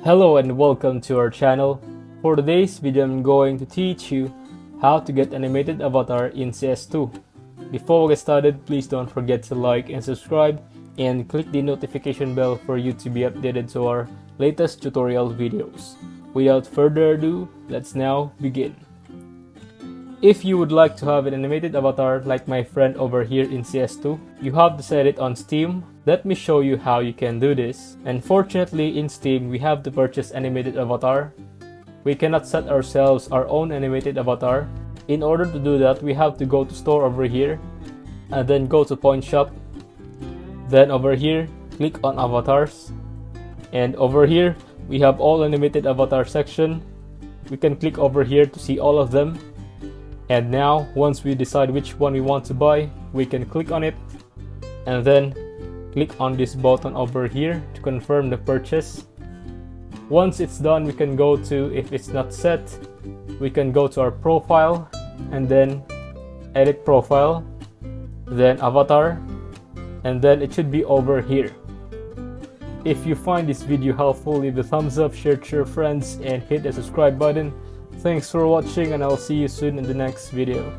Hello and welcome to our channel. For today's video, I'm going to teach you how to get animated avatar in CS2. Before we get started, please don't forget to like and subscribe and click the notification bell for you to be updated to our latest tutorial videos. Without further ado, let's now begin. If you would like to have an animated avatar like my friend over here in CS2, you have to set it on Steam. Let me show you how you can do this. Unfortunately, in Steam, we have to purchase animated avatar. We cannot set ourselves our own animated avatar. In order to do that, we have to go to store over here and then go to point shop. Then over here, click on avatars. And over here, we have all animated avatar section. We can click over here to see all of them. And now, once we decide which one we want to buy, we can click on it and then click on this button over here to confirm the purchase. Once it's done, we can go to, if it's not set, we can go to our profile and then edit profile, then avatar, and then it should be over here. If you find this video helpful, leave a thumbs up, share to your friends, and hit the subscribe button. Thanks for watching, and I'll see you soon in the next video.